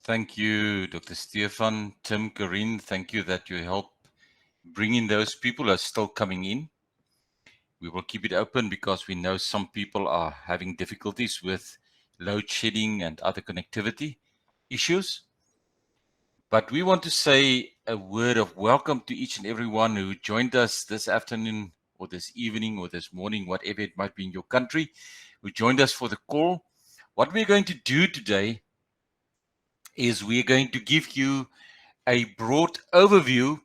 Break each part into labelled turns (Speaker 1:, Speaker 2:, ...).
Speaker 1: Thank you, Dr. Stefan, Tim, Corinne. Thank you that you help bring in those people who are still coming in. We will keep it open because we know some people are having difficulties with load shedding and other connectivity issues. But we want to say a word of welcome to each and everyone who joined us this afternoon or this evening or this morning, whatever it might be in your country, who joined us for the call. What we're going to do today is we're going to give you a broad overview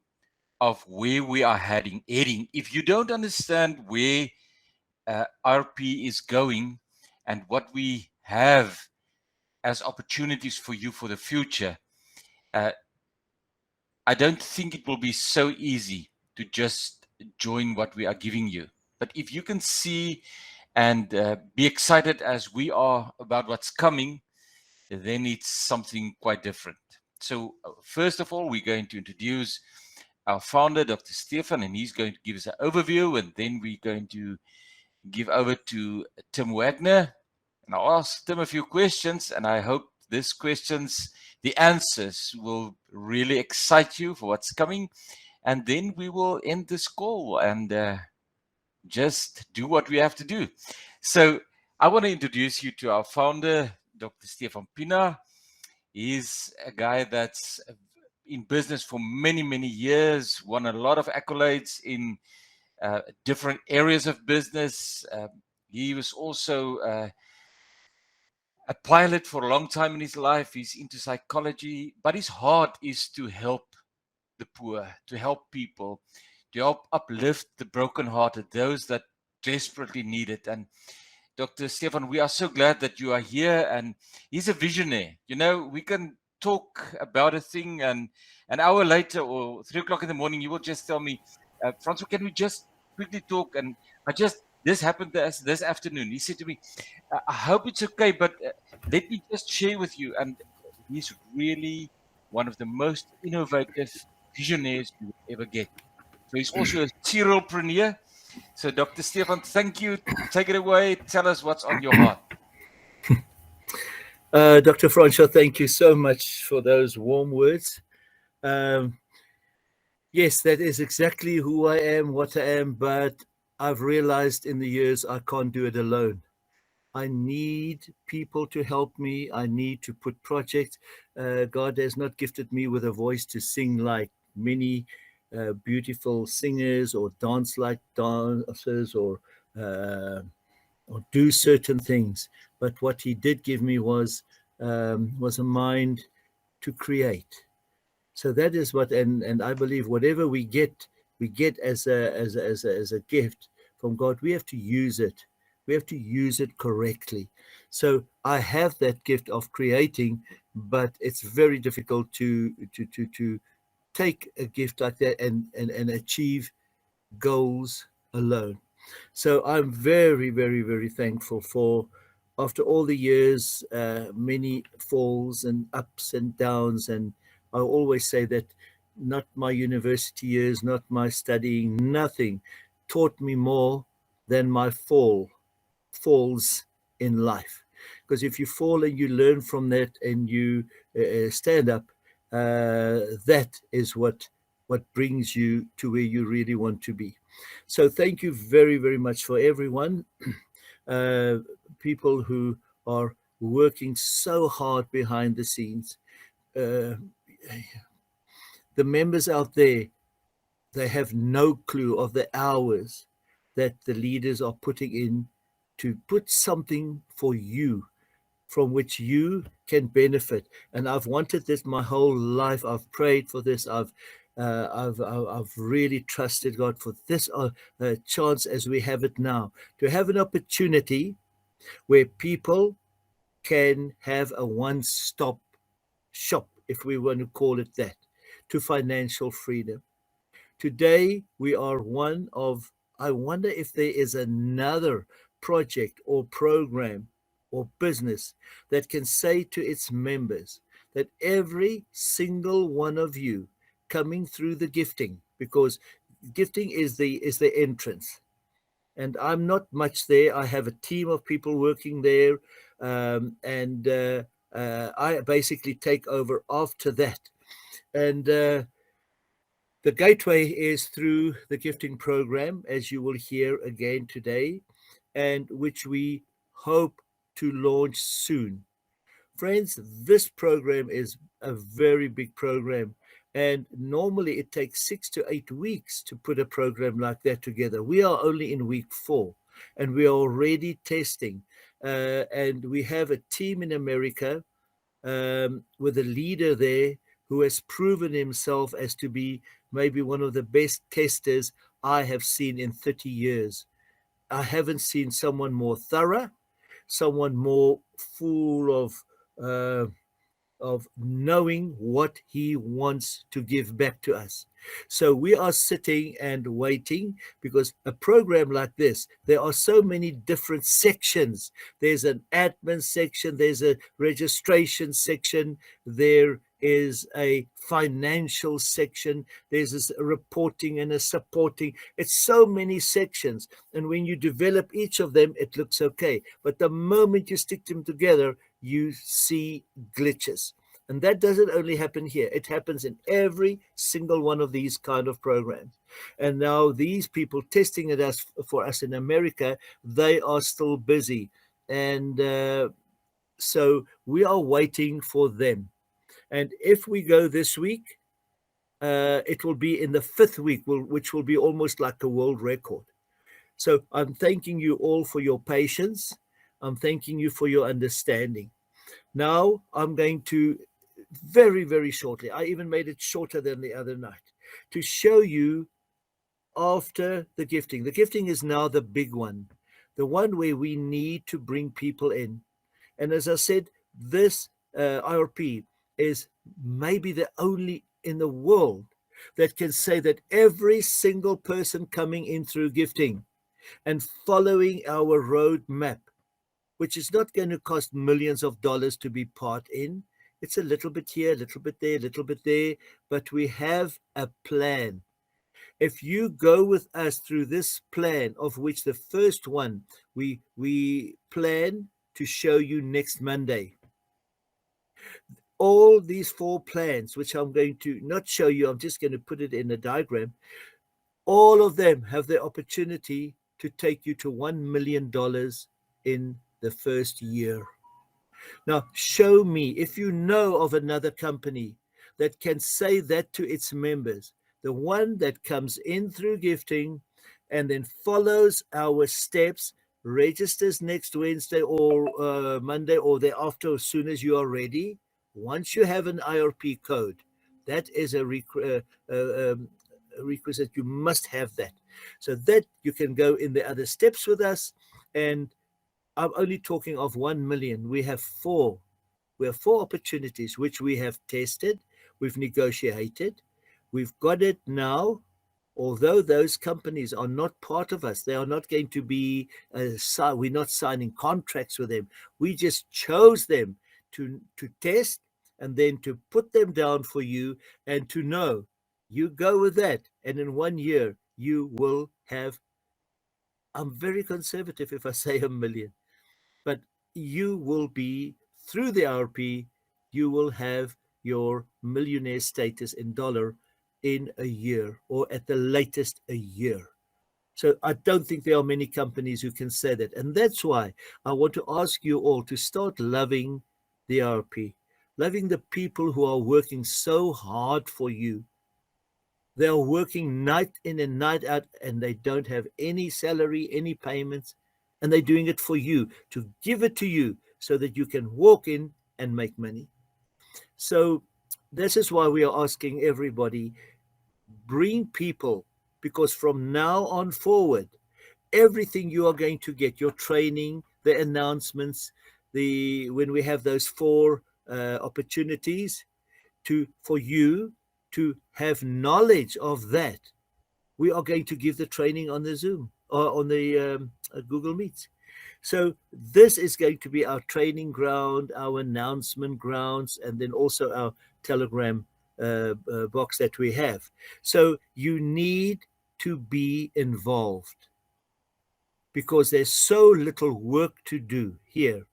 Speaker 1: of where we are heading. If you don't understand where IRP is going and what we have as opportunities for you for the future, I don't think it will be so easy to just join what we are giving you. But if you can see and be excited as we are about what's coming, then it's something quite different. So first of all, we're going to introduce our founder, Dr. Stefan, and he's going to give us an overview, and then we're going to give over to Tim Wagner. And I'll ask Tim a few questions, and I hope these questions, the answers will really excite you for what's coming. And then we will end this call and just do what we have to do. So I want to introduce you to our founder, Dr. Stefan Pienaar. He's a guy that's in business for many, many years, won a lot of accolades in different areas of business. He was also a pilot for a long time in his life. He's into psychology, but his heart is to help the poor, to help people, to help uplift the brokenhearted, those that desperately need it. And Dr. Stefan, we are so glad that you are here, and he's a visionary. You know, we can talk about a thing, and an hour later or 3 o'clock in the morning, you will just tell me, Francois, can we just quickly talk? And this happened this afternoon. He said to me, I hope it's okay, but let me just share with you. And he's really one of the most innovative visionaries you will ever get. So he's also a serialpreneur. So Dr. Stefan, thank you. Take it away. Tell us what's on your heart.
Speaker 2: Dr. Francois, thank you so much for those warm words. Yes, that is exactly who I am, what I am, but I've realized in the years I can't do it alone. I need people to help me. I need to put projects. God has not gifted me with a voice to sing like many beautiful singers or dance like dancers or do certain things. But what He did give me was a mind to create. So that is what, and I believe whatever we get as a gift from God, we have to use it. We have to use it correctly. So I have that gift of creating, but it's very difficult to take a gift like that and achieve goals alone. So I'm very, very, very thankful for, after all the years, many falls and ups and downs. And I always say that not my university years, not my studying, nothing taught me more than my falls in life. Because if you fall and you learn from that and you stand up, that is what brings you to where you really want to be. So thank you very, very much for everyone. People who are working so hard behind the scenes. The members out there, they have no clue of the hours that the leaders are putting in to put something for you from which you can benefit. And I've wanted this my whole life. I've prayed for this. I've really trusted God for this chance as we have it now, to have an opportunity where people can have a one-stop shop, if we want to call it that, to financial freedom. Today, we are one of, I wonder if there is another project or program or business that can say to its members that every single one of you coming through the gifting, because gifting is the entrance. And I'm not much there. I have a team of people working there, and I basically take over after that. And the gateway is through the gifting program, as you will hear again today, and which we hope to launch soon. Friends, this program is a very big program, and normally it takes 6 to 8 weeks to put a program like that together. We are only in week 4, and we are already testing. And we have a team in America with a leader there who has proven himself as to be maybe one of the best testers I have seen in 30 years. I haven't seen someone more thorough, someone more full uh, of knowing what he wants to give back to us. So we are sitting and waiting, because a program like this, there are so many different sections. There's an admin section, there's a registration section, there is a financial section, there's a reporting and a supporting. It's so many sections. And when you develop each of them, it looks okay. But the moment you stick them together, you see glitches. And that doesn't only happen here. It happens in every single one of these kind of programs. And now these people testing it us for us in America, they are still busy. And so we are waiting for them. And if we go this week, it will be in the 5th week, which will be almost like a world record. So I'm thanking you all for your patience. I'm thanking you for your understanding. Now I'm going to very, very shortly, I even made it shorter than the other night, to show you after the gifting. The gifting is now the big one, the one where we need to bring people in. And as I said, this IRP is maybe the only in the world that can say that every single person coming in through gifting and following our roadmap, which is not going to cost millions of dollars to be part in. It's a little bit here, a little bit there, a little bit there, but we have a plan. If you go with us through this plan, of which the first one we plan to show you next Monday. All these 4 plans, which I'm going to not show you, I'm just going to put it in a diagram. All of them have the opportunity to take you to $1 million in the first year. Now, show me if you know of another company that can say that to its members, the one that comes in through gifting and then follows our steps, registers next Wednesday or Monday or thereafter as soon as you are ready. Once you have an IRP code, that is a requisite. You must have that, so that you can go in the other steps with us. And I'm only talking of 1 million. We have 4. We have 4 opportunities which we have tested, we've negotiated, we've got it now. Although those companies are not part of us, they are not going to be, we're not signing contracts with them. We just chose them to test and then to put them down for you and to know you go with that. And in 1 year, you will have, I'm very conservative if I say 1 million, but you will be, through the IRP, you will have your millionaire status in dollar in a year, or at the latest a year. So I don't think there are many companies who can say that. And that's why I want to ask you all to start loving the IRP, loving the people who are working so hard for you. They are working night in and night out, and they don't have any salary, any payments, and they're doing it for you, to give it to you so that you can walk in and make money. So this is why we are asking everybody, bring people, because from now on forward, everything you are going to get, your training, the announcements, when we have those 4 opportunities for you to have knowledge of that, we are going to give the training on the Zoom or on the Google Meets. So this is going to be our training ground, our announcement grounds, and then also our Telegram box that we have. So you need to be involved, because there's so little work to do here.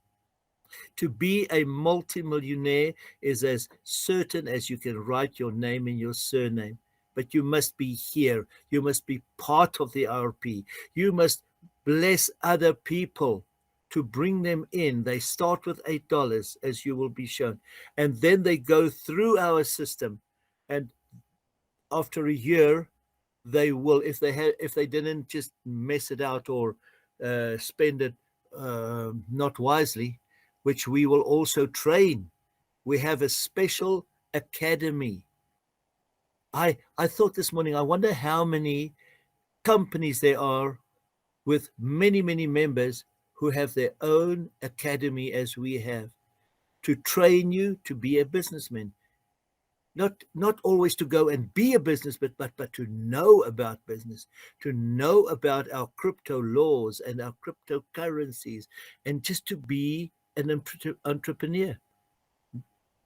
Speaker 2: To be a multimillionaire is as certain as you can write your name and your surname. But you must be here. You must be part of the IRP. You must bless other people to bring them in. They start with $8, as you will be shown, and then they go through our system. And after a year, they will, if they didn't just mess it out or spend it not wisely, which we will also train. We have a special academy. I thought this morning, I wonder how many companies there are with many, many members who have their own academy, as we have, to train you to be a businessman. Not always to go and be a business, but to know about business, to know about our crypto laws and our cryptocurrencies, and just to be an entrepreneur.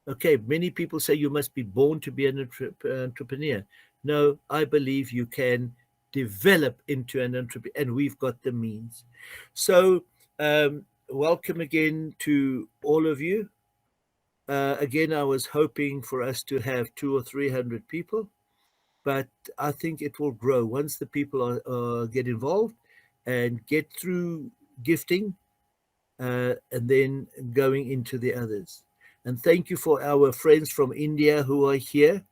Speaker 2: Okay, many people say you must be born to be an entrepreneur. No, I believe you can develop into an entrepreneur, and we've got the means. So, welcome again to all of you. Again, I was hoping for us to have 200 or 300 people, but I think it will grow once the people get involved and get through gifting, and then going into the others. And thank you for our friends from India who are here.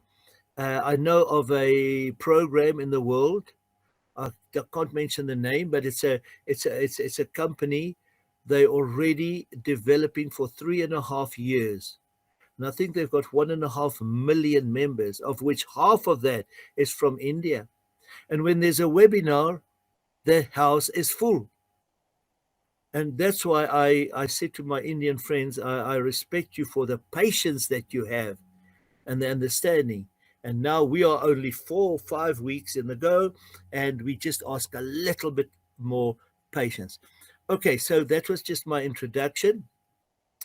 Speaker 2: I know of a program in the world. I can't mention the name, but it's a company. They're already developing for 3.5 years. And I think they've got 1.5 million members, of which half of that is from India. And when there's a webinar, the house is full. And that's why I said to my Indian friends, I respect you for the patience that you have and the understanding. And now we are only 4 or 5 weeks in the go, and we just ask a little bit more patience. Okay, so that was just my introduction,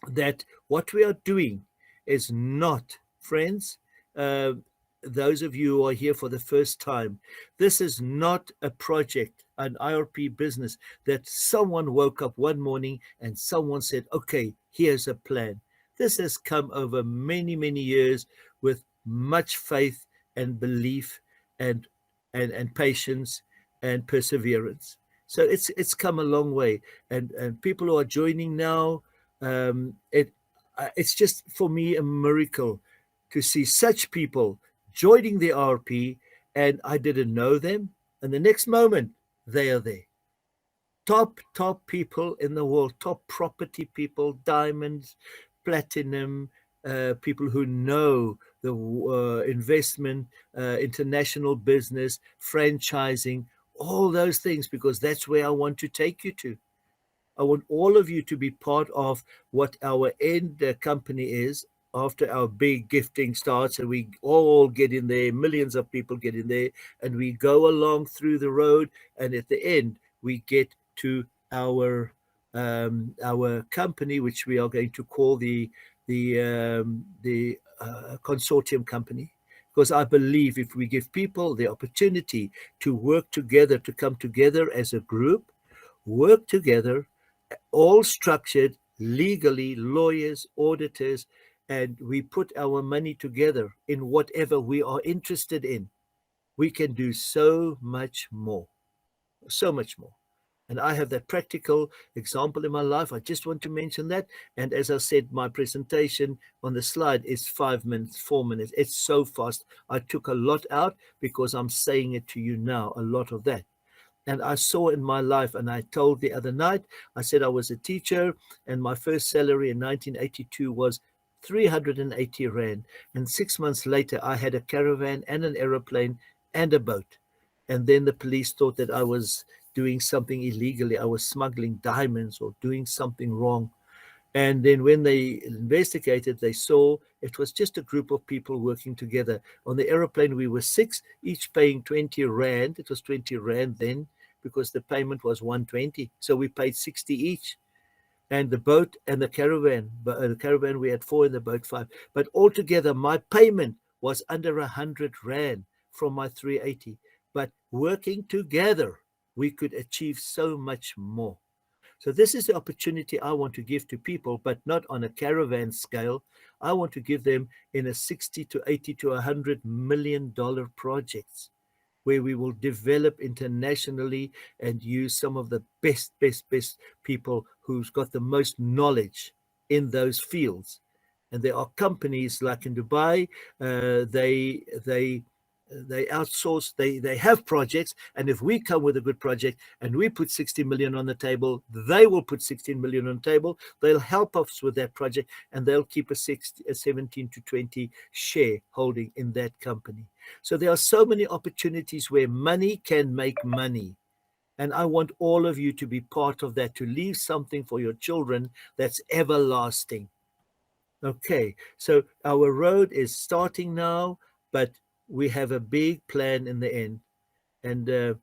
Speaker 2: that what we are doing is not, friends, those of you who are here for the first time, this is not a project, an IRP business that someone woke up one morning and someone said, okay, here's a plan. This has come over many, many years with much faith and belief and patience and perseverance. So it's come a long way. And people who are joining now, it's just for me a miracle to see such people joining the IRP, and I didn't know them, and the next moment they are there. Top people in the world, top property people, diamonds, platinum, people who know the investment, international business, franchising, all those things, because that's where I want to take you to. I want all of you to be part of what our end company is after our big gifting starts, and we all get in there, millions of people get in there, and we go along through the road, and at the end we get to our company, which we are going to call the consortium company. Because I believe if we give people the opportunity to work together, to come together as a group, work together, all structured legally, lawyers, auditors, and we put our money together in whatever we are interested in, we can do so much more, so much more. And I have that practical example in my life. I just want to mention that. And as I said, my presentation on the slide is 5 minutes, 4 minutes. It's so fast. I took a lot out because I'm saying it to you now, a lot of that. And I saw in my life, and I told the other night, I said I was a teacher, and my first salary in 1982 was 380 Rand. And 6 months later, I had a caravan and an aeroplane and a boat. And then the police thought that I was doing something illegally. I was smuggling diamonds or doing something wrong. And then when they investigated, they saw it was just a group of people working together. On the aeroplane, we were 6, each paying 20 Rand. It was 20 Rand then, because the payment was 120. So we paid 60 each. And the boat and the caravan, we had 4, in the boat 5. But altogether, my payment was under 100 Rand from my 380. But working together, we could achieve so much more. So this is the opportunity I want to give to people, but not on a caravan scale. I want to give them in a 60 to 80 to $100 million projects where we will develop internationally and use some of the best people who's got the most knowledge in those fields. And there are companies like in Dubai, they outsource, they have projects, and if we come with a good project and we put 60 million on the table, they will put 16 million on the table. They'll help us with that project, and they'll keep a 17 to 20 share holding in that company. So there are so many opportunities where money can make money. And I want all of you to be part of that, to leave something for your children that's everlasting. Okay, so our road is starting now, but we have a big plan in the end. And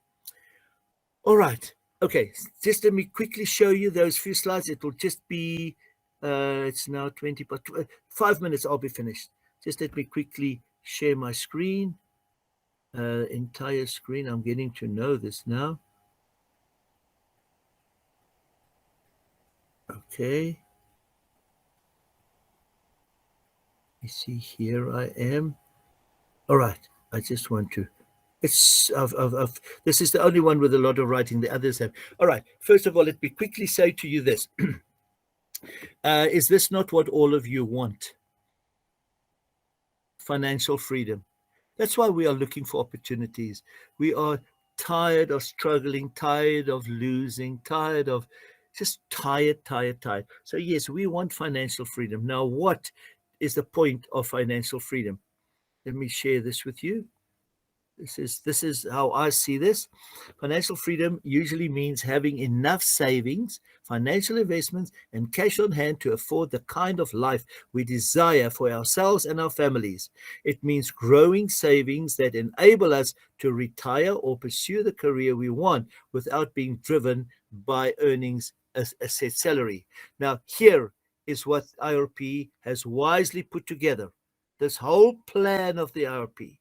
Speaker 2: all right, okay, just let me quickly show you those few slides. It will just be, it's now 20, but 5 minutes, I'll be finished. Just let me quickly share my screen, entire screen. I'm getting to know this now. Okay. You see, here I am. All right, I just want to, this is the only one with a lot of writing, the others have. All right, first of all, let me quickly say to you this. Is this not what all of you want? Financial freedom. That's why we are looking for opportunities. We are tired of struggling, tired of losing, tired of just tired. So yes, we want financial freedom. Now, what is the point of financial freedom? Let me share this with you. This is how I see this. Financial freedom usually means having enough savings, financial investments, and cash on hand to afford the kind of life we desire for ourselves and our families. It means growing savings that enable us to retire or pursue the career we want without being driven by earnings a set salary. Now, here is what IRP has wisely put together. This whole plan of the IRP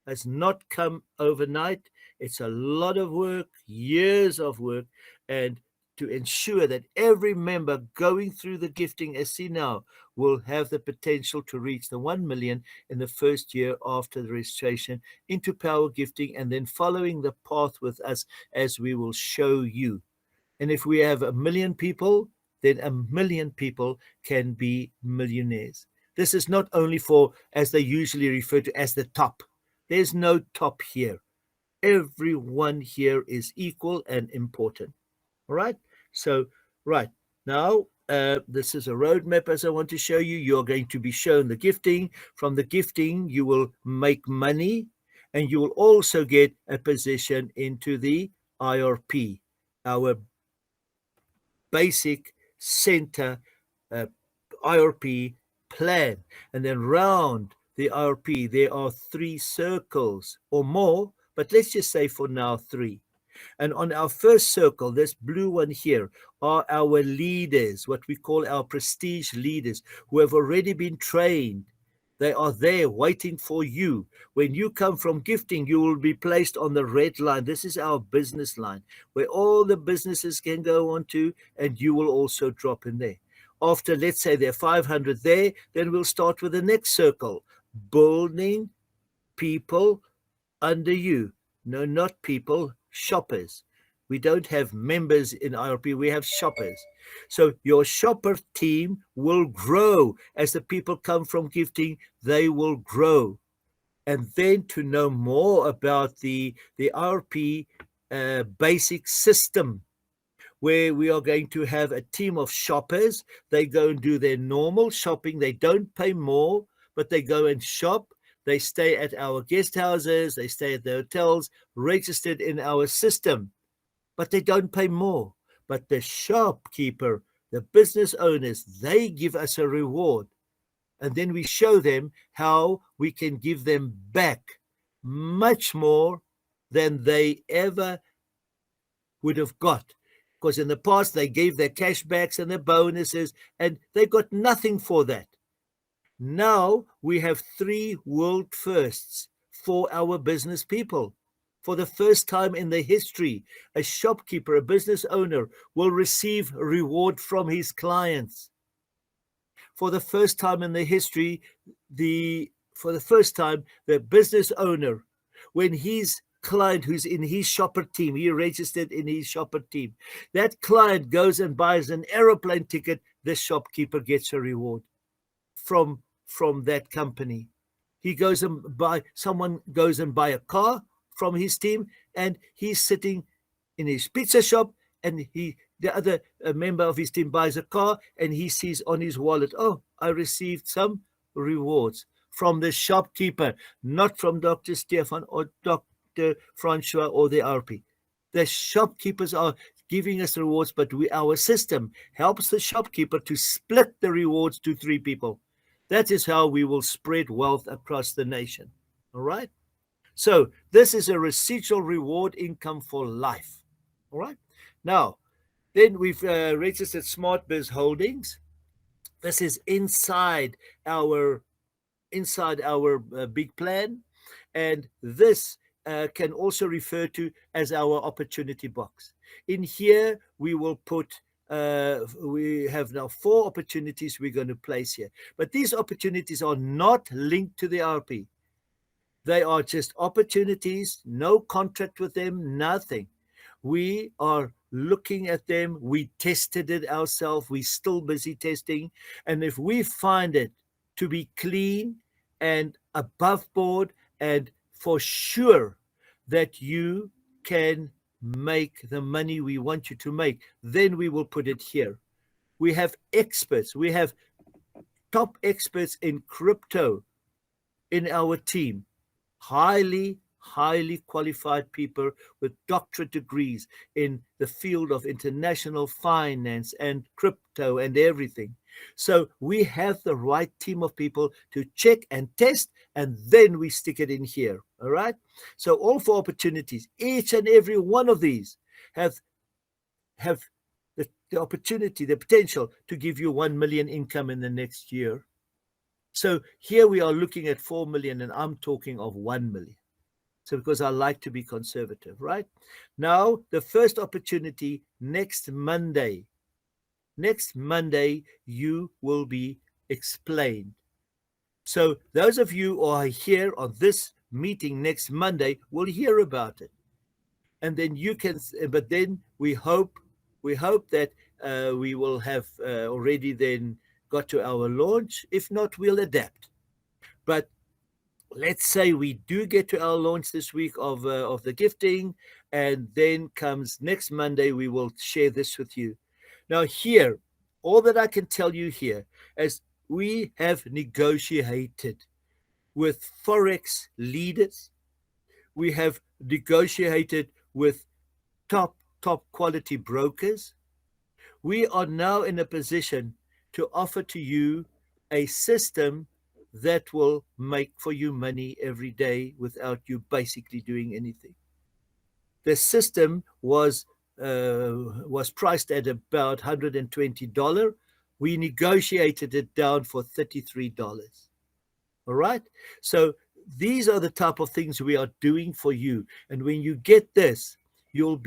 Speaker 2: has not come overnight. It's a lot of work, years of work, and to ensure that every member going through the gifting SC now will have the potential to reach the 1 million in the first year after the registration into power gifting, and then following the path with us as we will show you. And if we have 1 million people, then 1 million people can be millionaires. This is not only for, as they usually refer to, as the top. There's no top here. Everyone here is equal and important. All right. So, right now, this is a roadmap as I want to show you. You're going to be shown the gifting. From the gifting, you will make money, and you will also get a position into the IRP, our basic center IRP plan. And then round the IRP, there are 3 circles or more, but let's just say for now 3. And on our first circle, this blue one here, are our leaders, what we call our prestige leaders, who have already been trained. They are there waiting for you. When you come from gifting, you will be placed on the red line. This is our business line, where all the businesses can go on to, and you will also drop in there. After, let's say there are 500 there, then we'll start with the next circle, building people under you. No, not people, shoppers. We don't have members in IRP, we have shoppers. So your shopper team will grow. As the people come from gifting, they will grow. And then to know more about the IRP basic system, where we are going to have a team of shoppers. They go and do their normal shopping. They don't pay more, but they go and shop. They stay at our guest houses. They stay at the hotels, registered in our system, but they don't pay more. But the shopkeeper, the business owners, they give us a reward. And then we show them how we can give them back much more than they ever would have got. Because in the past, they gave their cashbacks and their bonuses, and they got nothing for that. Now we have 3 world firsts for our business people. For the first time in the history, a shopkeeper, a business owner, will receive reward from his clients. For the first time in the history, for the first time, the business owner, when his client who's in his shopper team, he registered in his shopper team, that client goes and buys an aeroplane ticket, the shopkeeper gets a reward from that company. He goes and buy someone goes and buy a car from his team, and he's sitting in his pizza shop, and the other member of his team buys a car, and he sees on his wallet, oh, I received some rewards from the shopkeeper, not from Dr. Stefan or Dr. Francois or the RP. The shopkeepers are giving us rewards, but our system helps the shopkeeper to split the rewards to 3 people. That is how we will spread wealth across the nation. All right? So this is a residual reward income for life. All right? Now, then we've registered Smart Biz Holdings. This is inside our big plan, and this can also refer to as our opportunity box. In here, we will put we have now 4 opportunities we're going to place here. But these opportunities are not linked to the RP. They are just opportunities, no contract with them, nothing. We are looking at them. We tested it ourselves. We're still busy testing. And if we find it to be clean and above board, and for sure that you can make the money we want you to make, then we will put it here. We have experts. We have top experts in crypto in our team. Highly qualified people with doctorate degrees in the field of international finance and crypto and everything. So we have the right team of people to check and test, and then we stick it in here. All right. So all 4 opportunities, each and every one of these have the opportunity, the potential to give you 1 million income in the next year. So here we are looking at 4 million, and I'm talking of 1 million. So because I like to be conservative, right? Now, the first opportunity next Monday, you will be explained. So those of you who are here on this meeting next Monday will hear about it. And then you can, but then we hope that we will have already then got to our launch. If not, we'll adapt. But let's say we do get to our launch this week of the gifting, and then comes next Monday, we will share this with you. Now here, all that I can tell you here is we have negotiated with Forex leaders. We have negotiated with top quality brokers. We are now in a position to offer to you a system that will make for you money every day without you basically doing anything. The system was priced at about $120. We negotiated it down for $33. All right. So these are the type of things we are doing for you. And when you get this, you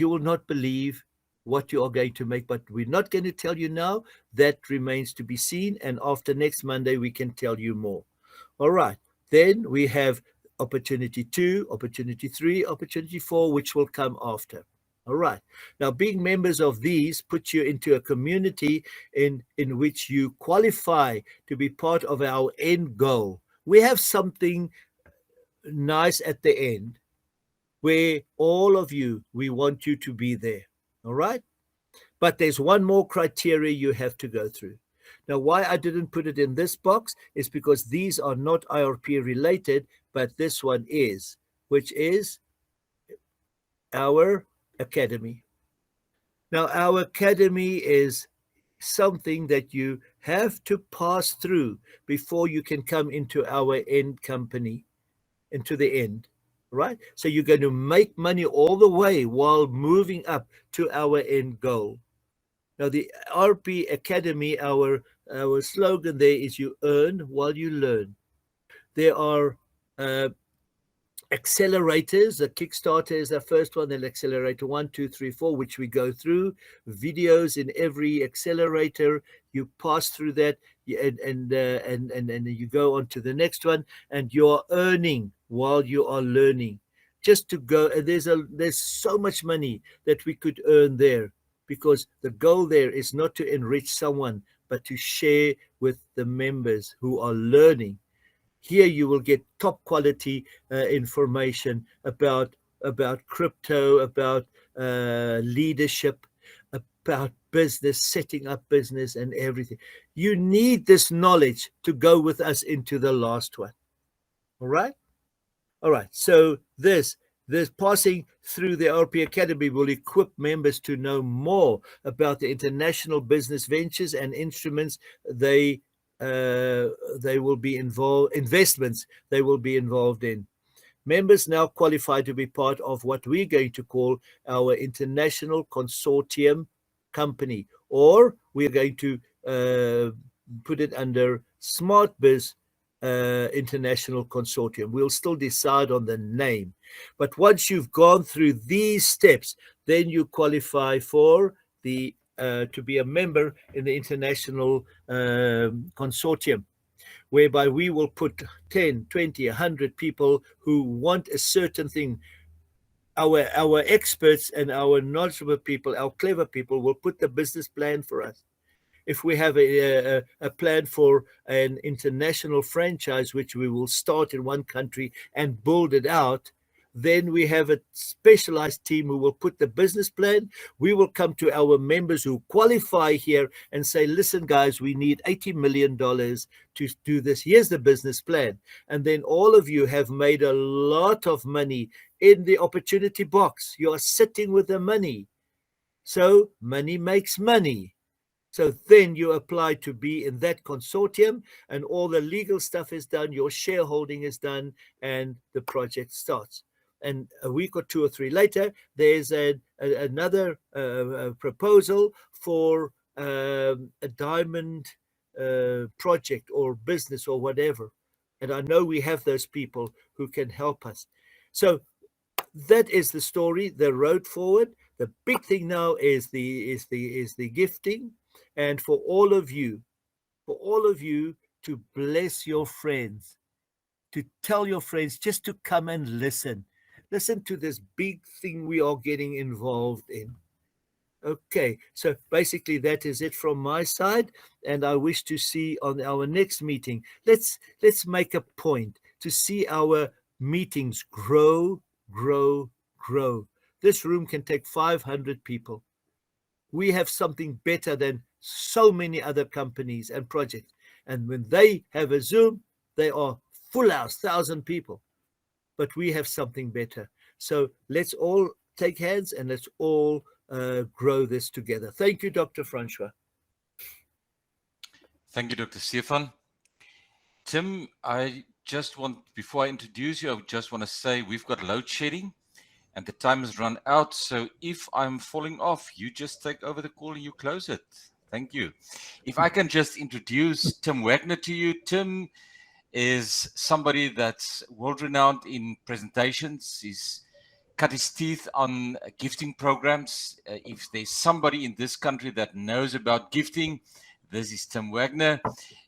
Speaker 2: will not believe what you are going to make, but we're not going to tell you now. That remains to be seen. And after next Monday, we can tell you more. All right. Then we have opportunity 2, opportunity 3, opportunity 4, which will come after. All right. Now, being members of these puts you into a community in which you qualify to be part of our end goal. We have something nice at the end where all of you, we want you to be there. All right. But there's one more criteria you have to go through. Now, why I didn't put it in this box is because these are not IRP related, but this one is, which is our academy. Now, our academy is something that you have to pass through before you can come into our end company, into the end, right? So you're going to make money all the way while moving up to our end goal. Now, the RP Academy, our slogan there is you earn while you learn. There are accelerators. The Kickstarter is the first one, then accelerator 1, 2, 3, 4, which we go through. Videos in every accelerator. You pass through that, and you go on to the next one, and you're earning while you are learning. Just to go, and there's so much money that we could earn there, because the goal there is not to enrich someone, but to share with the members who are learning. Here you will get top quality information about crypto, about leadership, about business, setting up business and everything. You need this knowledge to go with us into the last one. All right? All right. So this passing through the IRP Academy will equip members to know more about the international business ventures and instruments they will be involved, investments they will be involved in. Members now qualify to be part of what we're going to call our international consortium company, or we're going to put it under Smart Biz International Consortium. We'll still decide on the name. But once you've gone through these steps, then you qualify for the to be a member in the international consortium, whereby we will put 10, 20, 100 people who want a certain thing. Our experts and our knowledgeable people, our clever people, will put the business plan for us. If we have a plan for an international franchise, which we will start in one country and build it out, then we have a specialized team who will put the business plan. We will come to our members who qualify here and say, listen, guys, we need $80 million to do this. Here's the business plan. And then all of you have made a lot of money in the opportunity box. You are sitting with the money. So money makes money. So then you apply to be in that consortium, and all the legal stuff is done, your shareholding is done, and the project starts. And a week or 2 or 3 later, there's another proposal for a diamond project or business or whatever. And I know we have those people who can help us. So that is the story, the road forward. The big thing now is the gifting. And for all of you to bless your friends, to tell your friends just to come and listen to this big thing we are getting involved in. Okay, so basically that is it from my side, and I wish to see on our next meeting, let's make a point to see our meetings grow. This room can take 500 people. We have something better than so many other companies and projects. And when they have a Zoom, they are full house, 1,000 people. But we have something better. So let's all take hands and let's all grow this together. Thank you, Dr. Francois.
Speaker 1: Thank you, Dr. Stefan. Tim, before I introduce you, I just want to say we've got load shedding and the time has run out. So if I'm falling off, you just take over the call and you close it. Thank you. If I can just introduce Tim Wagner to you. Tim is somebody that's world-renowned in presentations. He's cut his teeth on gifting programs. If there's somebody in this country that knows about gifting, this is Tim Wagner.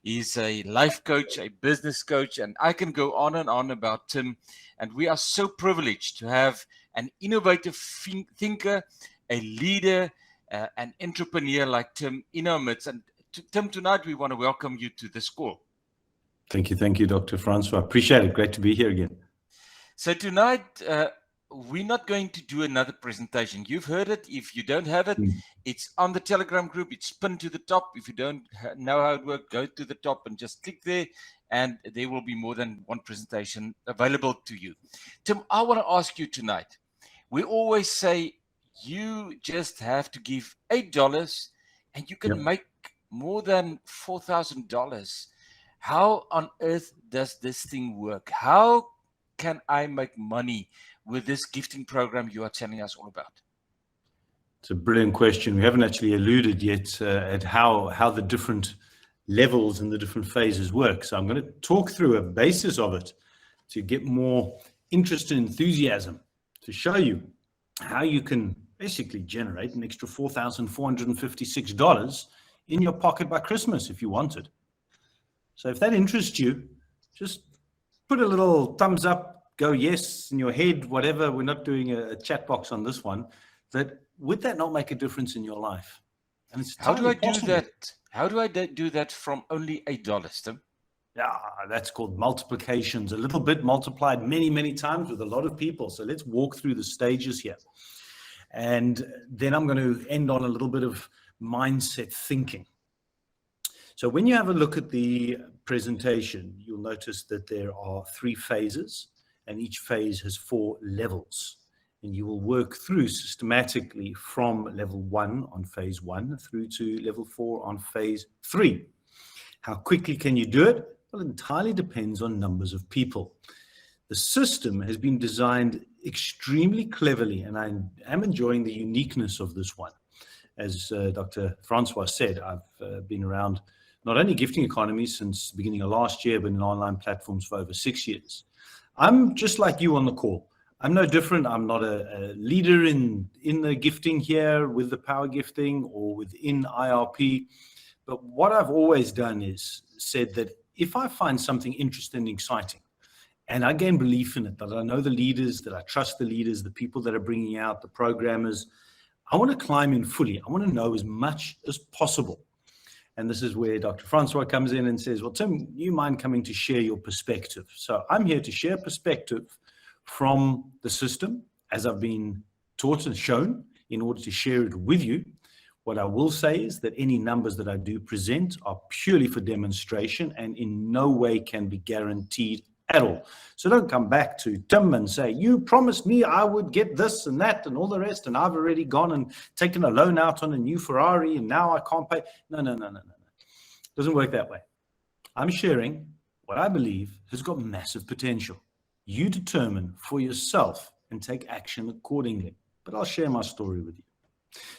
Speaker 1: He's a life coach, a business coach, and I can go on and on about Tim. And we are so privileged to have an innovative thinker, a leader, an entrepreneur like Tim in our midst. And Tim, tonight we want to welcome you to this call.
Speaker 3: Thank you, Dr. Francois. Appreciate it. Great to be here again.
Speaker 1: So tonight, we're not going to do another presentation. You've heard it. If you don't have it, it's on the Telegram group. It's pinned to the top. If you don't know how it works, go to the top and just click there, and there will be more than one presentation available to you. Tim, I want to ask you tonight. We always say you just have to give $8 and you can make more than $4,000. How on earth does this thing work? How can I make money with this gifting program you are telling us all about?
Speaker 3: It's a brilliant question. We haven't actually alluded yet at how the different levels and the different phases work. So I'm going to talk through a basis of it to get more interest and enthusiasm to show you how you can basically generate an extra $4,456 in your pocket by Christmas if you wanted. So if that interests you, just put a little thumbs up, go yes in your head, whatever. We're not doing a chat box on this one. But would that not make a difference in your life? And it's
Speaker 1: How do I do
Speaker 3: possible.
Speaker 1: that? How do I do that from only $8, Tim?
Speaker 3: Yeah, that's called multiplications. A little bit multiplied many, many times with a lot of people. So let's walk through the stages here. And then I'm going to end on a little bit of mindset thinking. So when you have a look at the presentation, you'll notice that there are 3 phases, and each phase has 4 levels. And you will work through systematically from level 1 on phase 1 through to level 4 on phase 3. How quickly can you do it? Well, it entirely depends on numbers of people. The system has been designed extremely cleverly, and I am enjoying the uniqueness of this one. As Dr. Francois said, I've been around not only gifting economies since the beginning of last year, but in online platforms for over 6 years. I'm just like you on the call. I'm no different. I'm not a leader in the gifting here with the power gifting or within IRP. But what I've always done is said that if I find something interesting and exciting, and I gain belief in it, that I know the leaders, that I trust the leaders, the people that are bringing out, the programmers, I want to climb in fully. I want to know as much as possible. And this is where Dr. Francois comes in and says, well, Tim, you mind coming to share your perspective? So I'm here to share perspective from the system as I've been taught and shown in order to share it with you. What I will say is that any numbers that I do present are purely for demonstration and in no way can be guaranteed at all. So don't come back to Tim and say, you promised me I would get this and that and all the rest, and I've already gone and taken a loan out on a new Ferrari and now I can't pay. No. Doesn't work that way. I'm sharing what I believe has got massive potential. You determine for yourself and take action accordingly. But I'll share my story with you.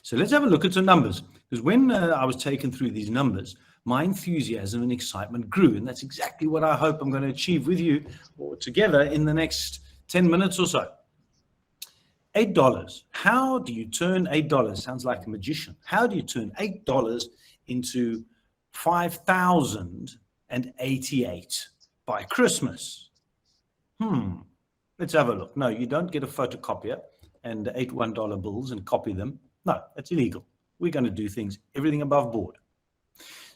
Speaker 3: So let's have a look at some numbers, because when I was taken through these numbers, my enthusiasm and excitement grew, and that's exactly what I hope I'm going to achieve with you or together in the next 10 minutes or so. $8. How do you turn $8? Sounds like a magician. How do you turn $8 into 5,088 by Christmas? Let's have a look. No, you don't get a photocopier and 8 $1 bills and copy them. No, that's illegal. We're going to do things, everything above board.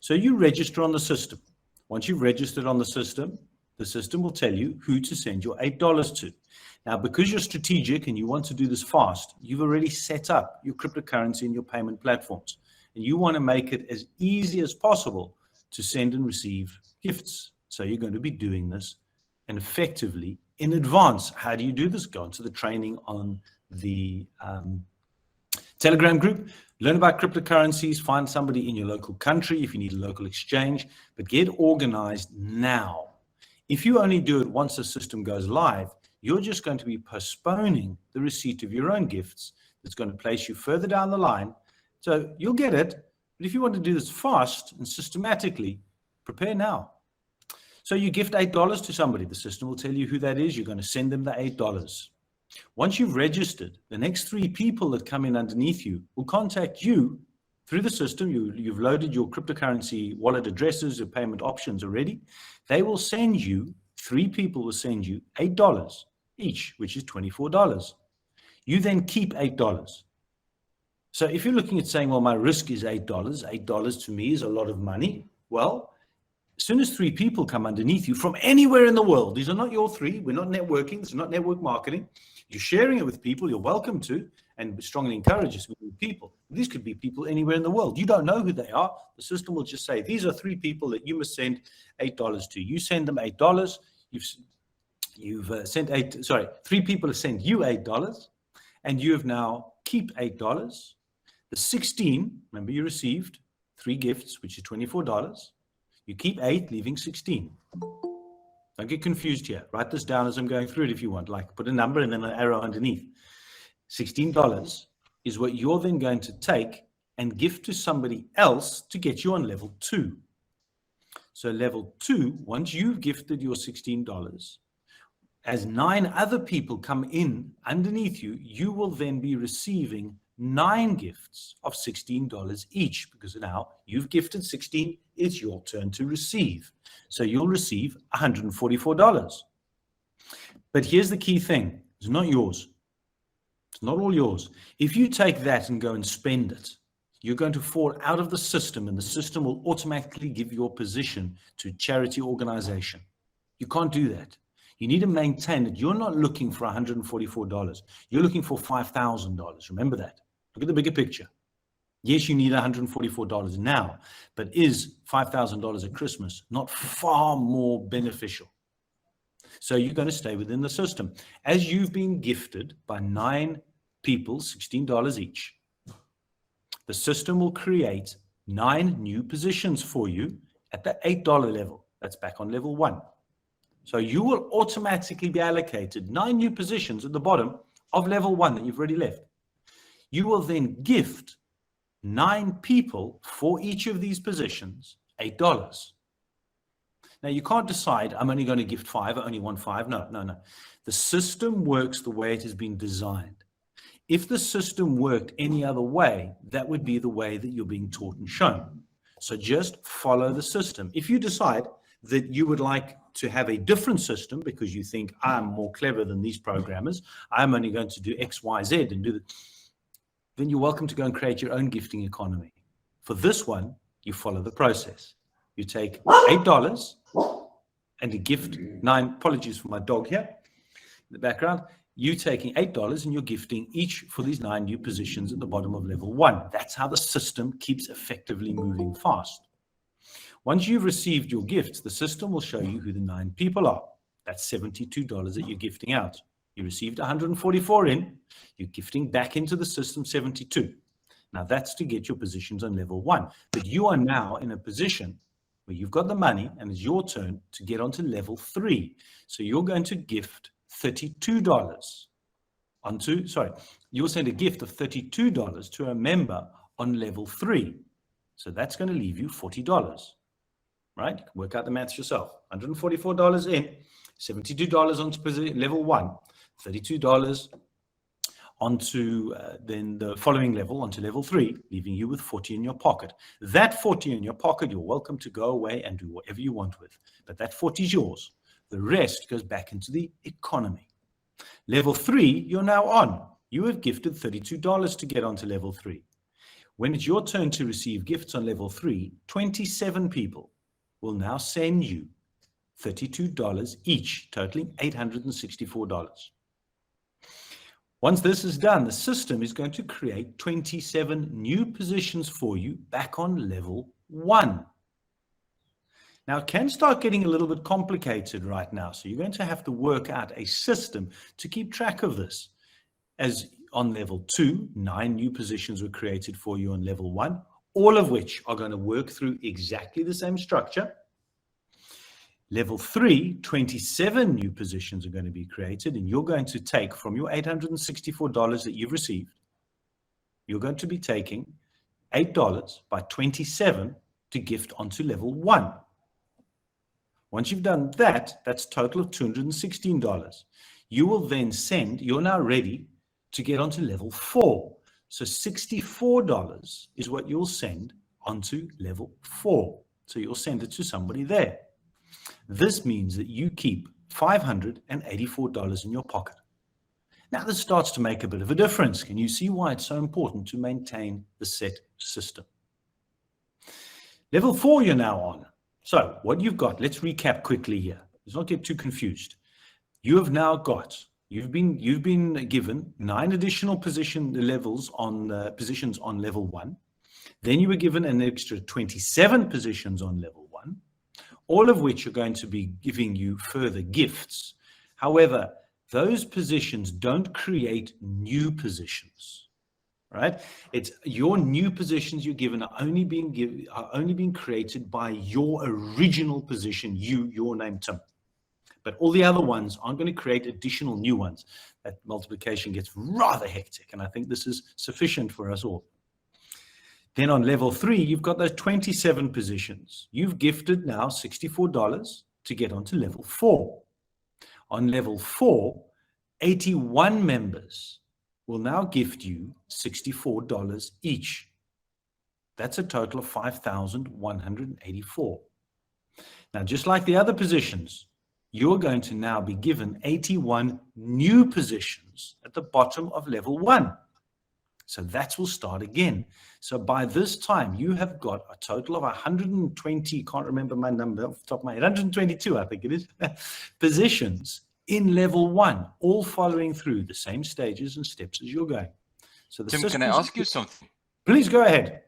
Speaker 3: So you register on the system. Once you've registered on the system will tell you who to send your $8 to. Now, because you're strategic and you want to do this fast, you've already set up your cryptocurrency and your payment platforms. And you want to make it as easy as possible to send and receive gifts. So you're going to be doing this and effectively in advance. How do you do this? Go into the training on the Telegram group, learn about cryptocurrencies, find somebody in your local country if you need a local exchange, but get organized now. If you only do it once the system goes live, you're just going to be postponing the receipt of your own gifts. That's going to place you further down the line. So you'll get it, but if you want to do this fast and systematically, prepare now. So you gift $8 to somebody. The system will tell you who that is. You're going to send them the $8. Once you've registered, the next 3 people that come in underneath you will contact you through the system. You've loaded your cryptocurrency wallet addresses, your payment options already. They will send you, 3 people will send you $8 each, which is $24. You then keep $8. So if you're looking at saying, well, my risk is $8 to me is a lot of money. Well, as soon as 3 people come underneath you from anywhere in the world, these are not your 3, we're not networking, this is not network marketing. You're sharing it with people, you're welcome to, and strongly encourage this with people. These could be people anywhere in the world. You don't know who they are. The system will just say, these are 3 people that you must send $8 to. You send them $8. You've sent 3 people have sent you $8, and you have now keep $8. The 16, remember you received 3 gifts, which is $24. You keep 8, leaving 16. Don't get confused here. Write this down as I'm going through it if you want, like put a number and then an arrow underneath. $16 is what you're then going to take and gift to somebody else to get you on level 2. So level 2, once you've gifted your $16, As 9 other people come in underneath you, you will then be receiving 9 gifts of $16 each, because now you've gifted 16, it's your turn to receive. So you'll receive $144. But here's the key thing, it's not yours. It's not all yours. If you take that and go and spend it, you're going to fall out of the system, and the system will automatically give your position to a charity organization. You can't do that. You need to maintain it. You're not looking for $144. You're looking for $5,000. Remember that. Look at the bigger picture. Yes, you need $144 now, but is $5,000 at Christmas not far more beneficial? So you're going to stay within the system. As you've been gifted by 9 people, $16 each, the system will create 9 new positions for you at the $8 level. That's back on level 1. So you will automatically be allocated 9 new positions at the bottom of level 1 that you've already left. You will then gift 9 people for each of these positions $8. Now, you can't decide, I'm only going to gift 5, I only want 5. No. The system works the way it has been designed. If the system worked any other way, that would be the way that you're being taught and shown. So just follow the system. If you decide that you would like to have a different system because you think I'm more clever than these programmers, I'm only going to do X, Y, Z and do that, then you're welcome to go and create your own gifting economy. For this one, you follow the process. You take $8 and you gift 9, apologies for my dog here in the background, you taking $8 and you're gifting each for these 9 new positions at the bottom of level 1. That's how the system keeps effectively moving fast. Once you've received your gifts, the system will show you who the 9 people are. That's $72 that you're gifting out. You received 144 in, you're gifting back into the system 72. Now that's to get your positions on level 1. But you are now in a position where you've got the money and it's your turn to get onto level 3. So you're going to gift $32 onto, you'll send a gift of $32 to a member on level 3. So that's going to leave you $40, right? You can work out the maths yourself. $144 in, $72 onto level 1, $32 onto then the following level, onto level 3, leaving you with 40 in your pocket. That 40 in your pocket, you're welcome to go away and do whatever you want with, but that 40 is yours. The rest goes back into the economy. Level 3, you're now on. You have gifted $32 to get onto level 3. When it's your turn to receive gifts on level 3, 27 people will now send you $32 each, totaling $864. Once this is done, the system is going to create 27 new positions for you back on level 1. Now, it can start getting a little bit complicated right now, so you're going to have to work out a system to keep track of this. As on level 2, 9 new positions were created for you on level 1, all of which are going to work through exactly the same structure. Level 3, 27 new positions are going to be created, and you're going to take from your $864 that you've received, you're going to be taking $8 by 27 to gift onto level 1. Once you've done that, that's a total of $216. You will then send, you're now ready to get onto level 4. So $64 is what you'll send onto level 4. So you'll send it to somebody there. This means that you keep $584 in your pocket. Now this starts to make a bit of a difference. Can you see why it's so important to maintain the set system? Level 4 you're now on. So what you've got, let's recap quickly here. Let's not get too confused. You have now got, you've been given 9 additional positions on level 1. Then you were given an extra 27 positions on level 1, all of which are going to be giving you further gifts. However, those positions don't create new positions, right? It's your new positions you're given are only being created by your original position, your name, Tim. But all the other ones aren't going to create additional new ones. That multiplication gets rather hectic, and I think this is sufficient for us all. Then on level 3, you've got those 27 positions. You've gifted now $64 to get onto level 4. On level 4, 81 members will now gift you $64 each. That's a total of $5,184. Now, just like the other positions, you're going to now be given 81 new positions at the bottom of level 1. So that will start again. So by this time, you have got a total of 120, can't remember my number off the top of my head, 122, I think it is, positions in level 1, all following through the same stages and steps as you're going. So the
Speaker 1: Tim, can I ask you something?
Speaker 3: Please go ahead.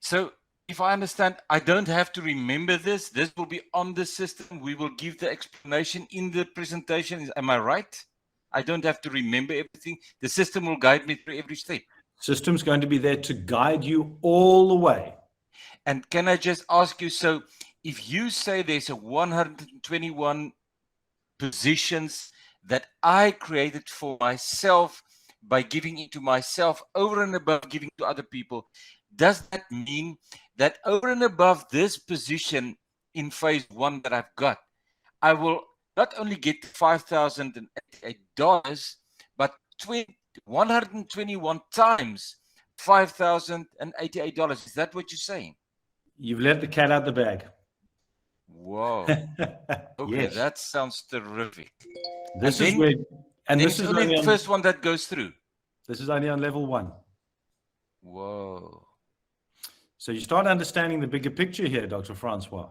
Speaker 1: So if I understand, I don't have to remember this. This will be on the system. We will give the explanation in the presentation. Am I right? I don't have to remember everything. The system will guide me through every step.
Speaker 3: System's going to be there to guide you all the way.
Speaker 1: And can I just ask you, so if you say there's a 121 positions that I created for myself by giving it to myself over and above giving to other people, does that mean that over and above this position in phase 1 that I've got, I will not only get $5,088, but 121 times $5,088? Is that what you're saying?
Speaker 3: You've let the cat out the bag.
Speaker 1: Whoa. Okay,
Speaker 3: Yes.
Speaker 1: that sounds terrific.
Speaker 3: This
Speaker 1: And
Speaker 3: is
Speaker 1: then-
Speaker 3: where, and
Speaker 1: Then
Speaker 3: this
Speaker 1: it's
Speaker 3: is
Speaker 1: only
Speaker 3: only
Speaker 1: the
Speaker 3: on,
Speaker 1: first one that goes through.
Speaker 3: this is only on level 1.
Speaker 1: Whoa.
Speaker 3: So you start understanding the bigger picture here, Dr. Francois.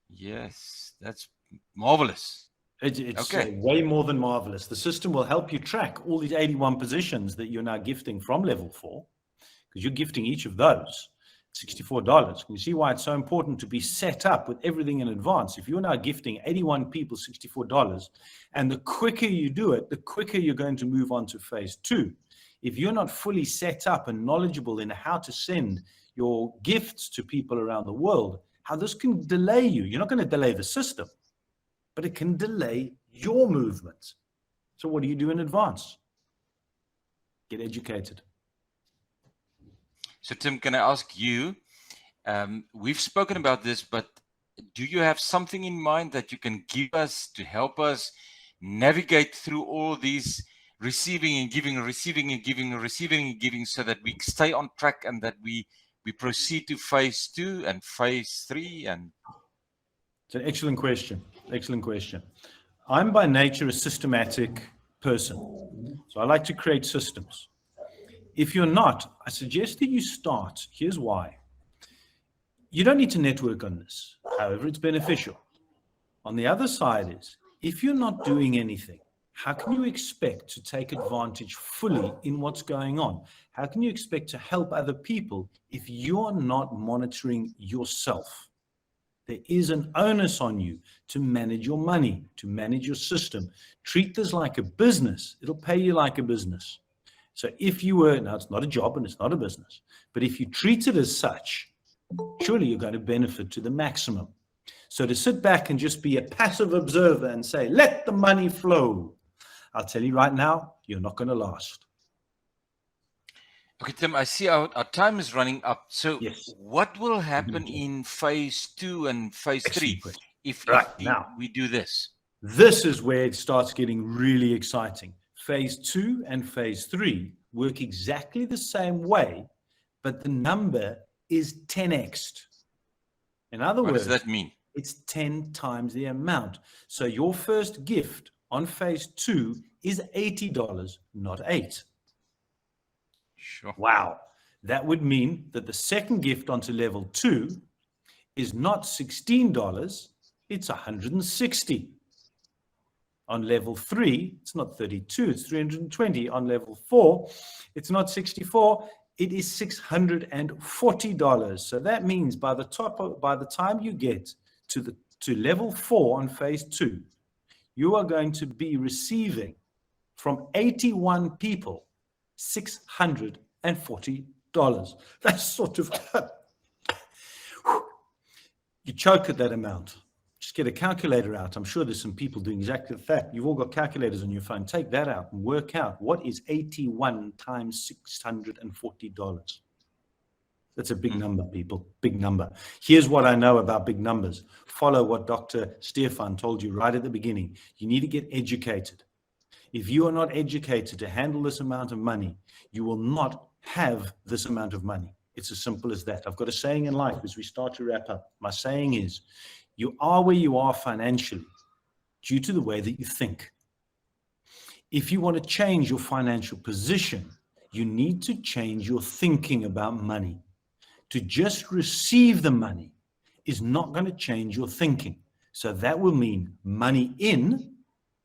Speaker 1: Yes, that's marvelous.
Speaker 3: It's
Speaker 1: Okay.
Speaker 3: way more than marvelous. The system will help you track all these 81 positions that you're now gifting from level 4, because you're gifting each of those $64. Can you see why it's so important to be set up with everything in advance? If you're now gifting 81 people $64, and the quicker you do it, the quicker you're going to move on to phase 2. If you're not fully set up and knowledgeable in how to send your gifts to people around the world, how this can delay you. You're not going to delay the system, but it can delay your movement. So what do you do in advance? Get educated.
Speaker 1: So, Tim, can I ask you, we've spoken about this, but do you have something in mind that you can give us to help us navigate through all these receiving and giving, receiving and giving, receiving and giving, so that we stay on track and that we proceed to phase 2 and phase 3? And
Speaker 3: It's an excellent question. Excellent question. I'm by nature a systematic person. So I like to create systems. If you're not, I suggest that you start. Here's why. You don't need to network on this. However, it's beneficial. On the other side is, if you're not doing anything, how can you expect to take advantage fully in what's going on? How can you expect to help other people if you're not monitoring yourself? There is an onus on you to manage your money, to manage your system. Treat this like a business. It'll pay you like a business. So if you were, now it's not a job and it's not a business, but if you treat it as such, surely you're going to benefit to the maximum. So to sit back and just be a passive observer and say, let the money flow, I'll tell you right now, you're not going to last.
Speaker 1: okay, Tim, I see our time is running up. So
Speaker 3: Yes.
Speaker 1: what will happen in phase 2 and phase 3
Speaker 3: Excellent question.
Speaker 1: if
Speaker 3: Right, now.
Speaker 1: we do this?
Speaker 3: This is where it starts getting really exciting. Phase 2 and phase 3 work exactly the same way, but the number is 10x'd. In other
Speaker 1: What
Speaker 3: words,
Speaker 1: does that mean?
Speaker 3: it's 10 times the amount. So your first gift on phase 2 is $80, not 8.
Speaker 1: Sure.
Speaker 3: Wow. That would mean that the second gift onto level 2 is not $16, it's $160. On level 3, it's not 32, it's 320. On level 4, it's not 64, it is $640. So that means by the time you get to level 4 on phase 2, you are going to be receiving from 81 people $640. That's sort of you choke at that amount. Just get a calculator out. I'm sure there's some people doing exactly that. You've all got calculators on your phone. Take that out and work out what is 81 times $640. That's a big number, people. Big number. Here's what I know about big numbers. Follow what Dr. Stefan told you right at the beginning. You need to get educated. If you are not educated to handle this amount of money, you will not have this amount of money. It's as simple as that. I've got a saying in life as we start to wrap up. My saying is, you are where you are financially due to the way that you think. If you want to change your financial position, you need to change your thinking about money. To just receive the money is not going to change your thinking. So that will mean money in,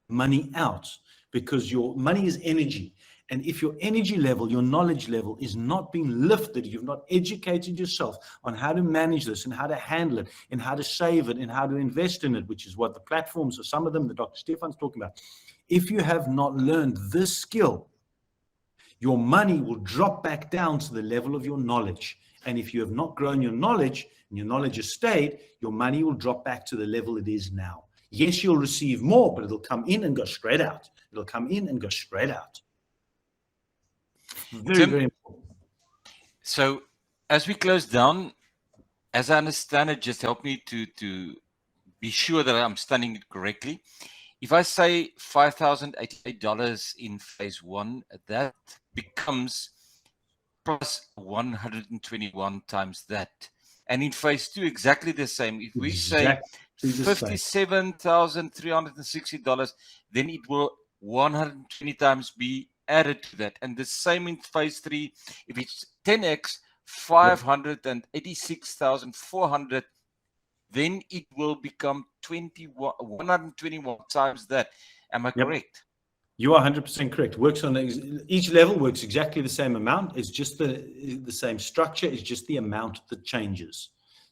Speaker 3: money out, because your money is energy. And if your energy level, your knowledge level is not being lifted, you've not educated yourself on how to manage this and how to handle it and how to save it and how to invest in it, which is what the platforms, or some of them that Dr. Stefan's talking about. If you have not learned this skill, your money will drop back down to the level of your knowledge. And if you have not grown your knowledge and your knowledge has stayed, your money will drop back to the level it is now. Yes, you'll receive more, but it'll come in and go straight out. It'll come in and go straight out. Very,
Speaker 1: Tim,
Speaker 3: very important.
Speaker 1: So as we close down, as I understand it, just help me to be sure that I'm studying it correctly. If I say $5,088 in phase one, that becomes plus 121 times that. And in phase two, exactly the same. If we say $57,360, then it will 120 times be added to that. And the same in phase three. If it's 10x, 586,400, then it will become 121 times that. Am I correct?
Speaker 3: You are 100% correct. Works on each level, works exactly the same amount. It's just the same structure. It's just the amount that changes.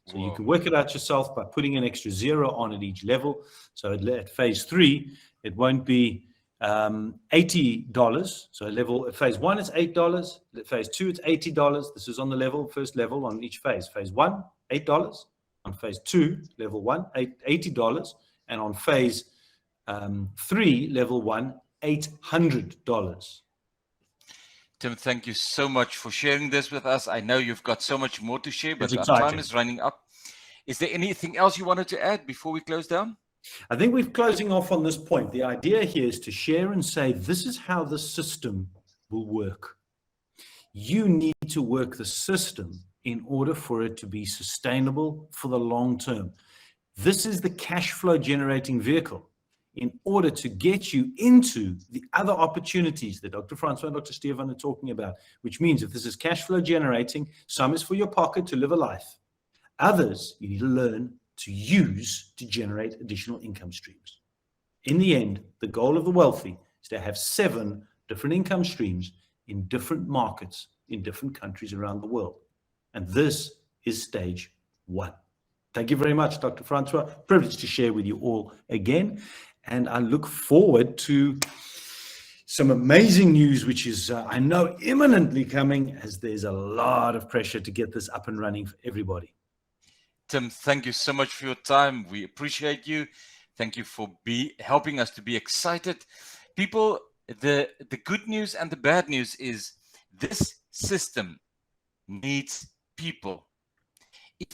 Speaker 3: So you can work it out yourself by putting an extra zero on at each level. So at phase three, it won't be $80. So at phase one, it's $8. At phase two, it's $80. This is on the first level on each phase. Phase one, $8. On phase two, level one, $80. And on phase three, level one, $800.
Speaker 1: Tim, thank you so much for sharing this with us. I know you've got so much more to share, but our time is running up. Is there anything else you wanted to add before we close down?
Speaker 3: I think we're closing off on this point. The idea here is to share and say, this is how the system will work. You need to work the system in order for it to be sustainable for the long term. This is the cash flow generating vehicle in order to get you into the other opportunities that Dr. Francois and Dr. Stefan are talking about, which means if this is cash flow generating, some is for your pocket to live a life. Others, you need to learn to use to generate additional income streams. In the end, the goal of the wealthy is to have 7 different income streams in different markets in different countries around the world. And this is stage 1. Thank you very much, Dr. Francois. Privileged to share with you all again. And I look forward to some amazing news, which is, I know, imminently coming, as there's a lot of pressure to get this up and running for everybody.
Speaker 1: Tim, thank you so much for your time. We appreciate you. Thank you for helping us to be excited. People, the good news and the bad news is this system needs people. If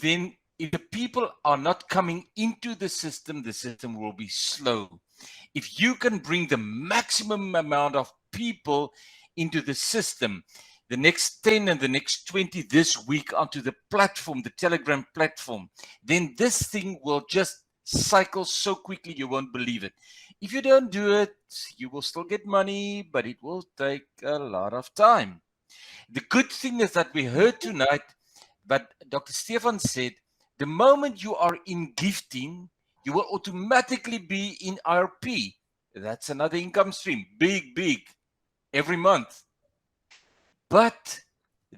Speaker 1: the people are not coming into the system will be slow. If you can bring the maximum amount of people into the system, the next 10 and the next 20 this week onto the platform, the Telegram platform, then this thing will just cycle so quickly you won't believe it. If you don't do it, you will still get money, but it will take a lot of time. The good thing is that we heard tonight, but Dr. Stefan said, the moment you are in gifting, you will automatically be in IRP. That's another income stream, big, every month. But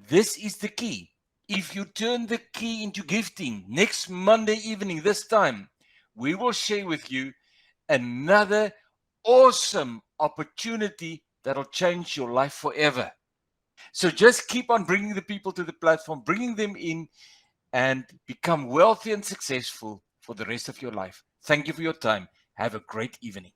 Speaker 1: this is the key. If you turn the key into gifting, next Monday evening, this time, we will share with you another awesome opportunity that'll change your life forever. So just keep on bringing the people to the platform, bringing them in, and become wealthy and successful for the rest of your life. Thank you for your time. Have a great evening.